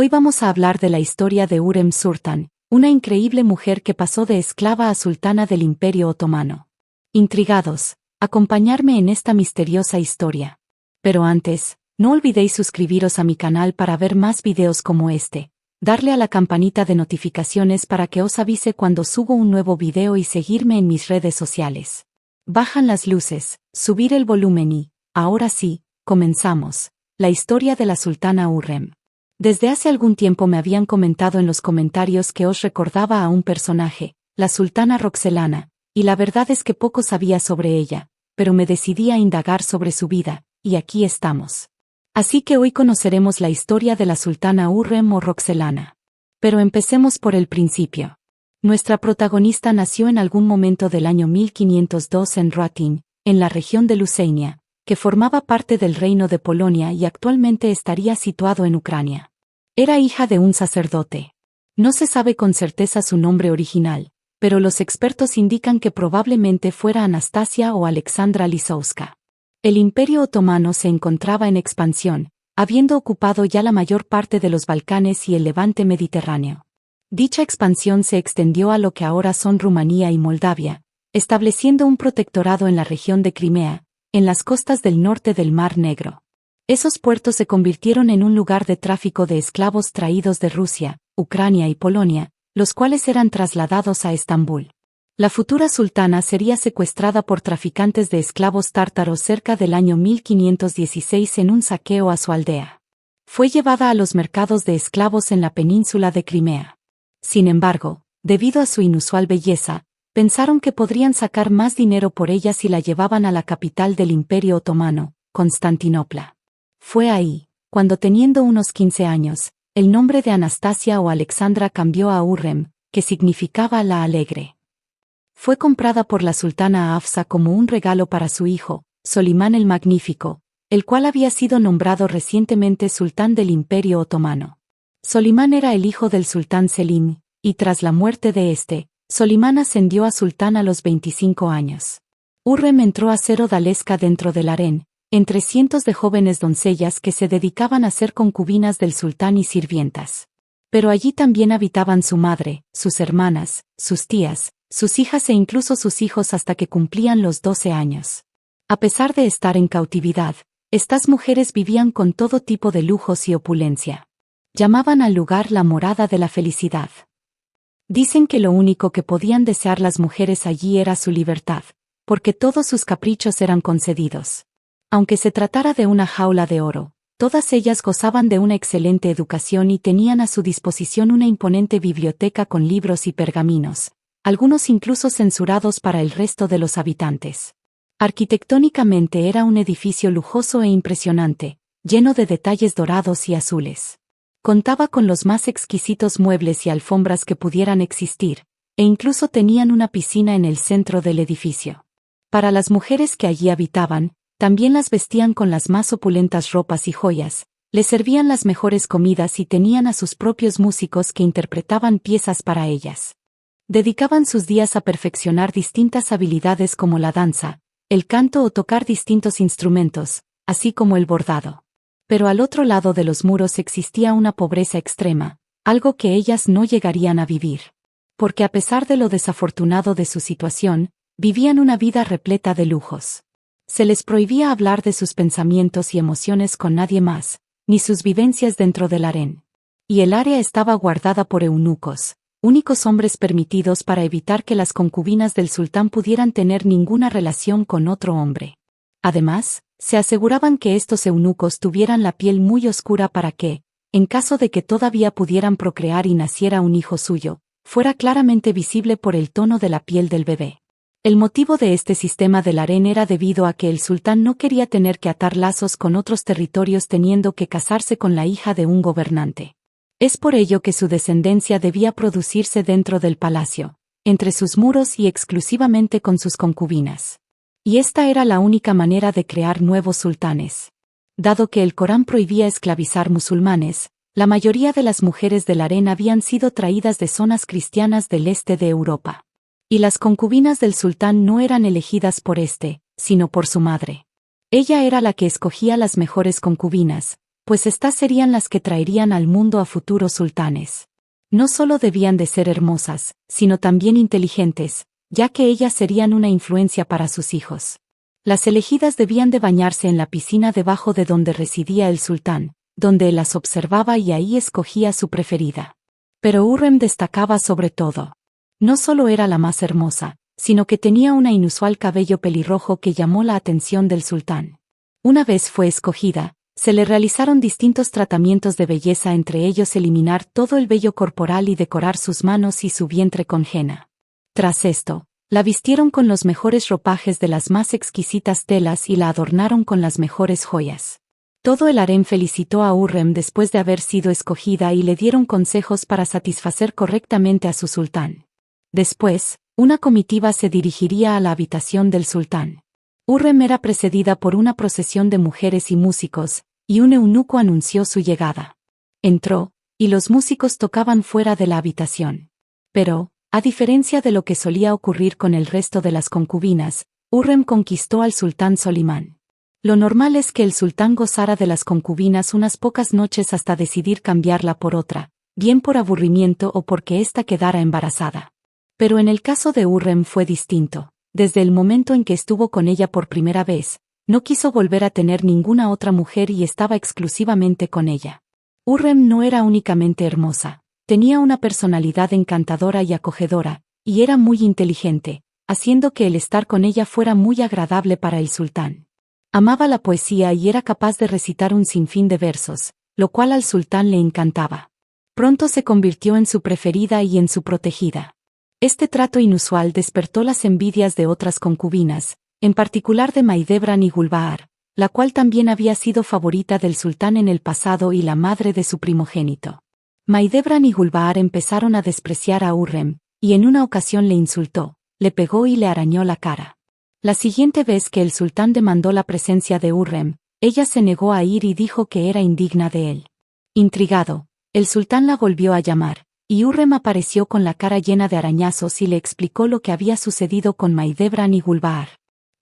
Hoy vamos a hablar de la historia de Hürrem Sultan, una increíble mujer que pasó de esclava a sultana del Imperio Otomano. Intrigados, acompañarme en esta misteriosa historia. Pero antes, no olvidéis suscribiros a mi canal para ver más videos como este, darle a la campanita de notificaciones para que os avise cuando subo un nuevo video y seguirme en mis redes sociales. Bajan las luces, subir el volumen y, ahora sí, comenzamos, la historia de la sultana Hürrem. Desde hace algún tiempo me habían comentado en los comentarios que os recordaba a un personaje, la sultana Roxelana, y la verdad es que poco sabía sobre ella, pero me decidí a indagar sobre su vida, y aquí estamos. Así que hoy conoceremos la historia de la sultana Hürrem o Roxelana. Pero empecemos por el principio. Nuestra protagonista nació en algún momento del año 1502 en Ratin, en la región de Lucenia, que formaba parte del reino de Polonia y actualmente estaría situado en Ucrania. Era hija de un sacerdote. No se sabe con certeza su nombre original, pero los expertos indican que probablemente fuera Anastasia o Alexandra Lisowska. El Imperio Otomano se encontraba en expansión, habiendo ocupado ya la mayor parte de los Balcanes y el levante mediterráneo. Dicha expansión se extendió a lo que ahora son Rumanía y Moldavia, estableciendo un protectorado en la región de Crimea, en las costas del norte del Mar Negro. Esos puertos se convirtieron en un lugar de tráfico de esclavos traídos de Rusia, Ucrania y Polonia, los cuales eran trasladados a Estambul. La futura sultana sería secuestrada por traficantes de esclavos tártaros cerca del año 1516 en un saqueo a su aldea. Fue llevada a los mercados de esclavos en la península de Crimea. Sin embargo, debido a su inusual belleza, pensaron que podrían sacar más dinero por ella si la llevaban a la capital del Imperio Otomano, Constantinopla. Fue ahí, cuando teniendo unos 15 años, el nombre de Anastasia o Alexandra cambió a Hürrem, que significaba la alegre. Fue comprada por la sultana Hafsa como un regalo para su hijo, Solimán el Magnífico, el cual había sido nombrado recientemente sultán del Imperio Otomano. Solimán era el hijo del sultán Selim, y tras la muerte de este, Solimán ascendió a sultán a los 25 años. Hürrem entró a ser odalisca dentro del harén, entre cientos de jóvenes doncellas que se dedicaban a ser concubinas del sultán y sirvientas. Pero allí también habitaban su madre, sus hermanas, sus tías, sus hijas e incluso sus hijos hasta que cumplían los 12 años. A pesar de estar en cautividad, estas mujeres vivían con todo tipo de lujos y opulencia. Llamaban al lugar la morada de la felicidad. Dicen que lo único que podían desear las mujeres allí era su libertad, porque todos sus caprichos eran concedidos. Aunque se tratara de una jaula de oro, todas ellas gozaban de una excelente educación y tenían a su disposición una imponente biblioteca con libros y pergaminos, algunos incluso censurados para el resto de los habitantes. Arquitectónicamente era un edificio lujoso e impresionante, lleno de detalles dorados y azules. Contaba con los más exquisitos muebles y alfombras que pudieran existir, e incluso tenían una piscina en el centro del edificio. Para las mujeres que allí habitaban, también las vestían con las más opulentas ropas y joyas, les servían las mejores comidas y tenían a sus propios músicos que interpretaban piezas para ellas. Dedicaban sus días a perfeccionar distintas habilidades como la danza, el canto o tocar distintos instrumentos, así como el bordado. Pero al otro lado de los muros existía una pobreza extrema, algo que ellas no llegarían a vivir. Porque a pesar de lo desafortunado de su situación, vivían una vida repleta de lujos. Se les prohibía hablar de sus pensamientos y emociones con nadie más, ni sus vivencias dentro del harén. Y el área estaba guardada por eunucos, únicos hombres permitidos para evitar que las concubinas del sultán pudieran tener ninguna relación con otro hombre. Además, se aseguraban que estos eunucos tuvieran la piel muy oscura para que, en caso de que todavía pudieran procrear y naciera un hijo suyo, fuera claramente visible por el tono de la piel del bebé. El motivo de este sistema del harén era debido a que el sultán no quería tener que atar lazos con otros territorios teniendo que casarse con la hija de un gobernante. Es por ello que su descendencia debía producirse dentro del palacio, entre sus muros y exclusivamente con sus concubinas. Y esta era la única manera de crear nuevos sultanes. Dado que el Corán prohibía esclavizar musulmanes, la mayoría de las mujeres del harén habían sido traídas de zonas cristianas del este de Europa. Y las concubinas del sultán no eran elegidas por sino por su madre. Ella era la que escogía las mejores concubinas, pues estas serían las que traerían al mundo a futuros sultanes. No solo debían de ser hermosas, sino también inteligentes, ya que ellas serían una influencia para sus hijos. Las elegidas debían de bañarse en la piscina debajo de donde residía el sultán, donde él las observaba y ahí escogía su preferida. Pero Hurrem destacaba sobre todo. No solo era la más hermosa, sino que tenía un inusual cabello pelirrojo que llamó la atención del sultán. Una vez fue escogida, se le realizaron distintos tratamientos de belleza, entre ellos eliminar todo el vello corporal y decorar sus manos y su vientre con henna. Tras esto, la vistieron con los mejores ropajes de las más exquisitas telas y la adornaron con las mejores joyas. Todo el harén felicitó a Hurrem después de haber sido escogida y le dieron consejos para satisfacer correctamente a su sultán. Después, una comitiva se dirigiría a la habitación del sultán. Hurrem era precedida por una procesión de mujeres y músicos, y un eunuco anunció su llegada. Entró, y los músicos tocaban fuera de la habitación. Pero, a diferencia de lo que solía ocurrir con el resto de las concubinas, Hurrem conquistó al sultán Solimán. Lo normal es que el sultán gozara de las concubinas unas pocas noches hasta decidir cambiarla por otra, bien por aburrimiento o porque ésta quedara embarazada. Pero en el caso de Hurrem fue distinto. Desde el momento en que estuvo con ella por primera vez, no quiso volver a tener ninguna otra mujer y estaba exclusivamente con ella. Hurrem no era únicamente hermosa, tenía una personalidad encantadora y acogedora, y era muy inteligente, haciendo que el estar con ella fuera muy agradable para el sultán. Amaba la poesía y era capaz de recitar un sinfín de versos, lo cual al sultán le encantaba. Pronto se convirtió en su preferida y en su protegida. Este trato inusual despertó las envidias de otras concubinas, en particular de Maidebran y Gulbahar, la cual también había sido favorita del sultán en el pasado y la madre de su primogénito. Maidebran y Gulbahar empezaron a despreciar a Hurrem, y en una ocasión le insultó, le pegó y le arañó la cara. La siguiente vez que el sultán demandó la presencia de Hurrem, ella se negó a ir y dijo que era indigna de él. Intrigado, el sultán la volvió a llamar, y Hurrem apareció con la cara llena de arañazos y le explicó lo que había sucedido con Maidebran y Gulbahar.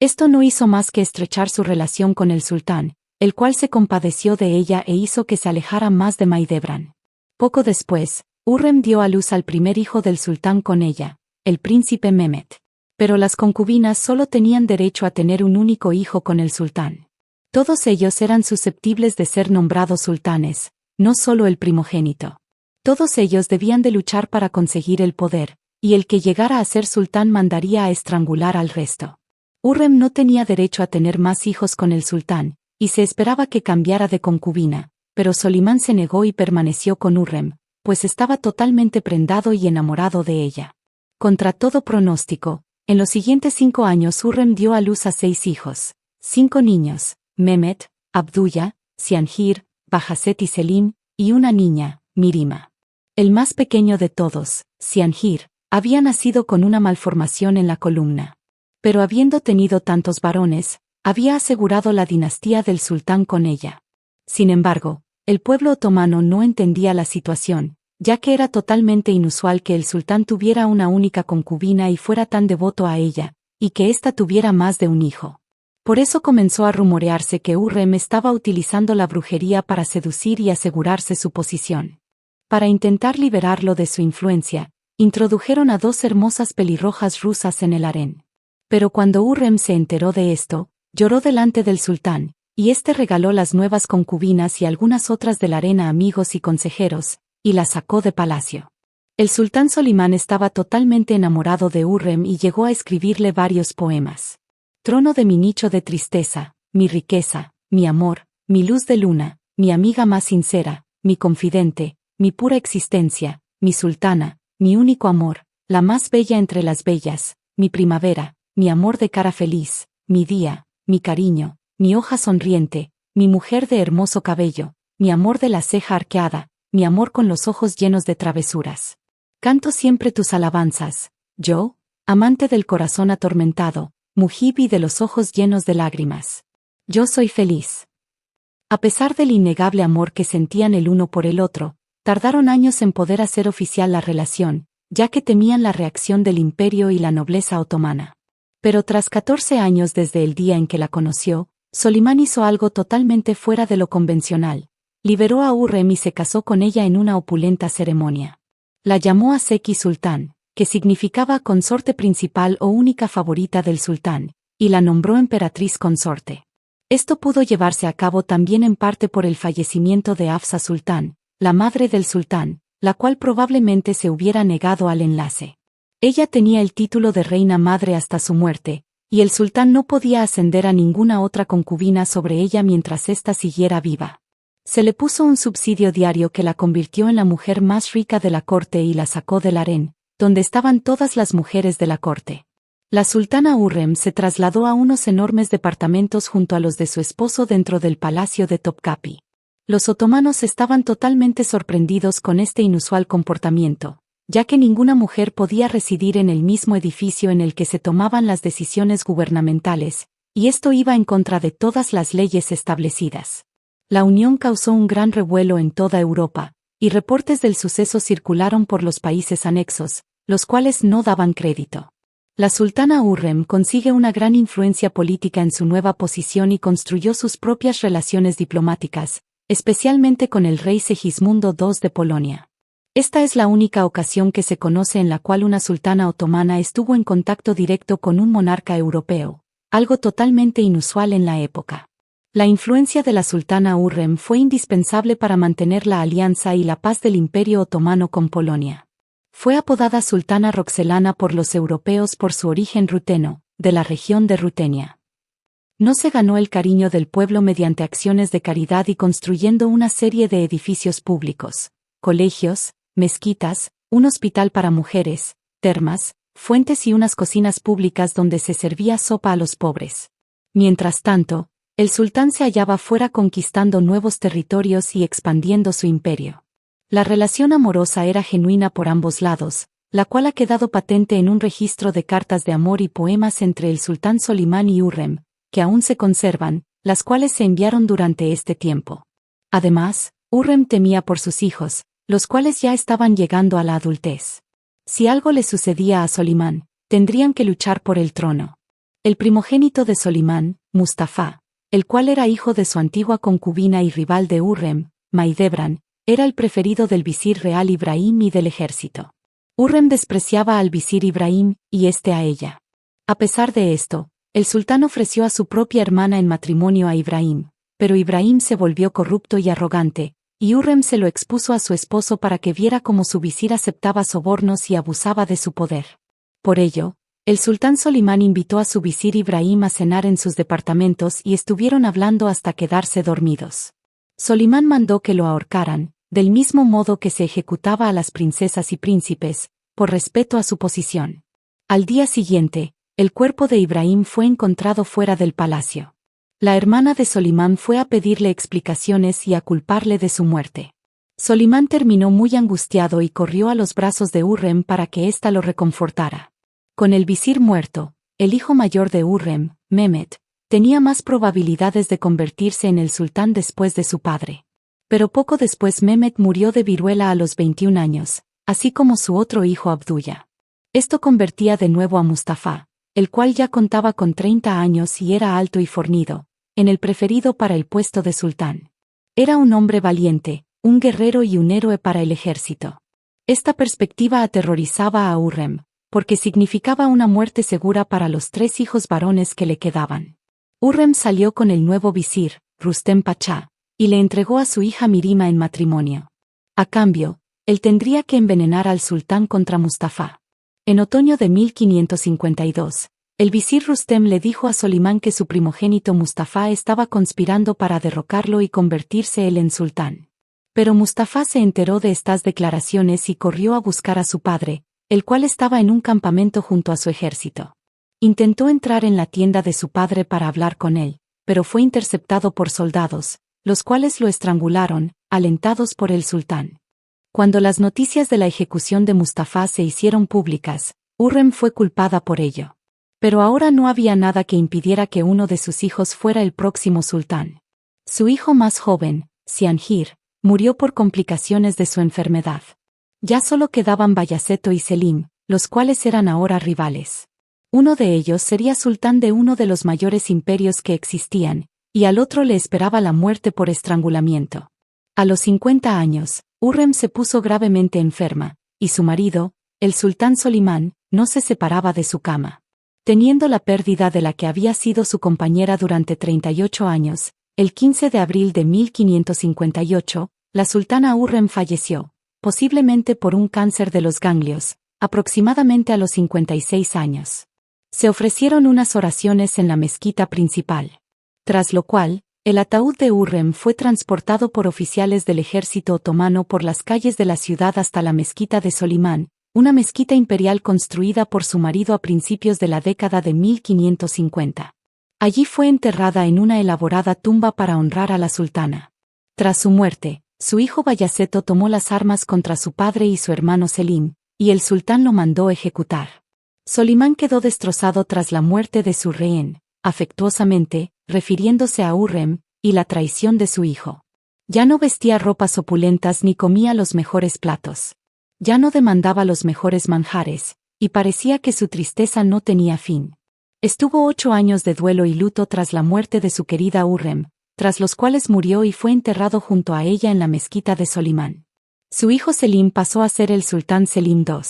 Esto no hizo más que estrechar su relación con el sultán, el cual se compadeció de ella e hizo que se alejara más de Maidebran. Poco después, Hurrem dio a luz al primer hijo del sultán con ella, el príncipe Mehmet. Pero las concubinas solo tenían derecho a tener un único hijo con el sultán. Todos ellos eran susceptibles de ser nombrados sultanes, no solo el primogénito. Todos ellos debían de luchar para conseguir el poder, y el que llegara a ser sultán mandaría a estrangular al resto. Hurrem no tenía derecho a tener más hijos con el sultán, y se esperaba que cambiara de concubina, pero Solimán se negó y permaneció con Hurrem, pues estaba totalmente prendado y enamorado de ella. Contra todo pronóstico, en los siguientes 5 años Hurrem dio a luz a 6 hijos, 5 niños, Mehmet, Abdullah, Siangir, Bajazet y Selim, y una niña, Mirima. El más pequeño de todos, Siangir, había nacido con una malformación en la columna. Pero habiendo tenido tantos varones, había asegurado la dinastía del sultán con ella. Sin embargo, el pueblo otomano no entendía la situación, ya que era totalmente inusual que el sultán tuviera una única concubina y fuera tan devoto a ella, y que ésta tuviera más de un hijo. Por eso comenzó a rumorearse que Hurrem estaba utilizando la brujería para seducir y asegurarse su posición. Para intentar liberarlo de su influencia, introdujeron a 2 hermosas pelirrojas rusas en el harén. Pero cuando Hurrem se enteró de esto, lloró delante del sultán, y éste regaló las nuevas concubinas y algunas otras del harén a amigos y consejeros, y las sacó de palacio. El sultán Solimán estaba totalmente enamorado de Hurrem y llegó a escribirle varios poemas. Trono de mi nicho de tristeza, mi riqueza, mi amor, mi luz de luna, mi amiga más sincera, mi confidente, mi pura existencia, mi sultana, mi único amor, la más bella entre las bellas, mi primavera, mi amor de cara feliz, mi día, mi cariño, mi hoja sonriente, mi mujer de hermoso cabello, mi amor de la ceja arqueada, mi amor con los ojos llenos de travesuras. Canto siempre tus alabanzas, yo, amante del corazón atormentado, mujibi de los ojos llenos de lágrimas. Yo soy feliz. A pesar del innegable amor que sentían el uno por el otro, tardaron años en poder hacer oficial la relación, ya que temían la reacción del imperio y la nobleza otomana. Pero tras 14 años desde el día en que la conoció, Solimán hizo algo totalmente fuera de lo convencional. Liberó a Hurrem y se casó con ella en una opulenta ceremonia. La llamó Aseki Sultán, que significaba consorte principal o única favorita del sultán, y la nombró emperatriz consorte. Esto pudo llevarse a cabo también en parte por el fallecimiento de Hafsa Sultán, la madre del sultán, la cual probablemente se hubiera negado al enlace. Ella tenía el título de reina madre hasta su muerte, y el sultán no podía ascender a ninguna otra concubina sobre ella mientras ésta siguiera viva. Se le puso un subsidio diario que la convirtió en la mujer más rica de la corte y la sacó del harén, donde estaban todas las mujeres de la corte. La sultana Hurrem se trasladó a unos enormes departamentos junto a los de su esposo dentro del palacio de Topkapi. Los otomanos estaban totalmente sorprendidos con este inusual comportamiento, ya que ninguna mujer podía residir en el mismo edificio en el que se tomaban las decisiones gubernamentales, y esto iba en contra de todas las leyes establecidas. La unión causó un gran revuelo en toda Europa, y reportes del suceso circularon por los países anexos, los cuales no daban crédito. La sultana Hurrem consigue una gran influencia política en su nueva posición y construyó sus propias relaciones diplomáticas, especialmente con el rey Segismundo II de Polonia. Esta es la única ocasión que se conoce en la cual una sultana otomana estuvo en contacto directo con un monarca europeo, algo totalmente inusual en la época. La influencia de la sultana Hurrem fue indispensable para mantener la alianza y la paz del Imperio Otomano con Polonia. Fue apodada Sultana Roxelana por los europeos por su origen ruteno, de la región de Rutenia. No se ganó el cariño del pueblo mediante acciones de caridad y construyendo una serie de edificios públicos, colegios, mezquitas, un hospital para mujeres, termas, fuentes y unas cocinas públicas donde se servía sopa a los pobres. Mientras tanto, el sultán se hallaba fuera conquistando nuevos territorios y expandiendo su imperio. La relación amorosa era genuina por ambos lados, la cual ha quedado patente en un registro de cartas de amor y poemas entre el sultán Solimán y Hurrem, que aún se conservan, las cuales se enviaron durante este tiempo. Además, Hurrem temía por sus hijos, los cuales ya estaban llegando a la adultez. Si algo le sucedía a Solimán, tendrían que luchar por el trono. El primogénito de Solimán, Mustafa, el cual era hijo de su antigua concubina y rival de Hurrem, Maidebran, era el preferido del visir real Ibrahim y del ejército. Hurrem despreciaba al visir Ibrahim, y éste a ella. A pesar de esto, el sultán ofreció a su propia hermana en matrimonio a Ibrahim, pero Ibrahim se volvió corrupto y arrogante, y Hurrem se lo expuso a su esposo para que viera cómo su visir aceptaba sobornos y abusaba de su poder. Por ello, el sultán Solimán invitó a su visir Ibrahim a cenar en sus departamentos y estuvieron hablando hasta quedarse dormidos. Solimán mandó que lo ahorcaran, del mismo modo que se ejecutaba a las princesas y príncipes, por respeto a su posición. Al día siguiente, el cuerpo de Ibrahim fue encontrado fuera del palacio. La hermana de Solimán fue a pedirle explicaciones y a culparle de su muerte. Solimán terminó muy angustiado y corrió a los brazos de Hurrem para que ésta lo reconfortara. Con el visir muerto, el hijo mayor de Hurrem, Mehmet, tenía más probabilidades de convertirse en el sultán después de su padre. Pero poco después Mehmet murió de viruela a los 21 años, así como su otro hijo Abdullah. Esto convertía de nuevo a Mustafa, el cual ya contaba con 30 años y era alto y fornido, en el preferido para el puesto de sultán. Era un hombre valiente, un guerrero y un héroe para el ejército. Esta perspectiva aterrorizaba a Hurrem, porque significaba una muerte segura para los 3 hijos varones que le quedaban. Hurrem salió con el nuevo visir, Rustem Pachá, y le entregó a su hija Mirima en matrimonio. A cambio, él tendría que envenenar al sultán contra Mustafa. En otoño de 1552, el visir Rustem le dijo a Solimán que su primogénito Mustafa estaba conspirando para derrocarlo y convertirse él en sultán. Pero Mustafa se enteró de estas declaraciones y corrió a buscar a su padre, el cual estaba en un campamento junto a su ejército. Intentó entrar en la tienda de su padre para hablar con él, pero fue interceptado por soldados, los cuales lo estrangularon, alentados por el sultán. Cuando las noticias de la ejecución de Mustafa se hicieron públicas, Hurrem fue culpada por ello. Pero ahora no había nada que impidiera que uno de sus hijos fuera el próximo sultán. Su hijo más joven, Cianjir, murió por complicaciones de su enfermedad. Ya solo quedaban Bayaceto y Selim, los cuales eran ahora rivales. Uno de ellos sería sultán de uno de los mayores imperios que existían, y al otro le esperaba la muerte por estrangulamiento. A los 50 años, Hürrem se puso gravemente enferma, y su marido, el sultán Solimán, no se separaba de su cama. Teniendo la pérdida de la que había sido su compañera durante 38 años, el 15 de abril de 1558, la sultana Hürrem falleció, posiblemente por un cáncer de los ganglios, aproximadamente a los 56 años. Se ofrecieron unas oraciones en la mezquita principal. Tras lo cual, el ataúd de Hürrem fue transportado por oficiales del ejército otomano por las calles de la ciudad hasta la mezquita de Solimán, una mezquita imperial construida por su marido a principios de la década de 1550. Allí fue enterrada en una elaborada tumba para honrar a la sultana. Tras su muerte, su hijo Bayaceto tomó las armas contra su padre y su hermano Selim, y el sultán lo mandó ejecutar. Solimán quedó destrozado tras la muerte de su rehén, afectuosamente, refiriéndose a Hürrem, y la traición de su hijo. Ya no vestía ropas opulentas ni comía los mejores platos. Ya no demandaba los mejores manjares, y parecía que su tristeza no tenía fin. Estuvo 8 años de duelo y luto tras la muerte de su querida Hürrem, tras los cuales murió y fue enterrado junto a ella en la mezquita de Solimán. Su hijo Selim pasó a ser el sultán Selim II.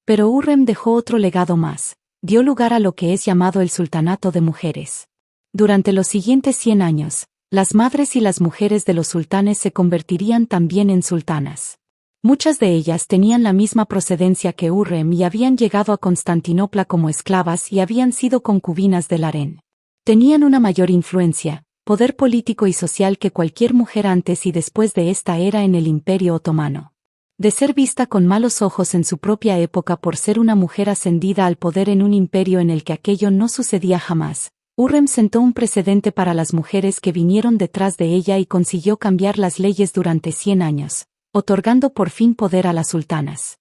Pero Hürrem dejó otro legado más, dio lugar a lo que es llamado el sultanato de mujeres. Durante los siguientes 100 años, las madres y las mujeres de los sultanes se convertirían también en sultanas. Muchas de ellas tenían la misma procedencia que Hürrem y habían llegado a Constantinopla como esclavas y habían sido concubinas del harén. Tenían una mayor influencia, poder político y social que cualquier mujer antes y después de esta era en el Imperio Otomano. De ser vista con malos ojos en su propia época por ser una mujer ascendida al poder en un imperio en el que aquello no sucedía jamás, Hürrem sentó un precedente para las mujeres que vinieron detrás de ella y consiguió cambiar las leyes durante 100 años, otorgando por fin poder a las sultanas.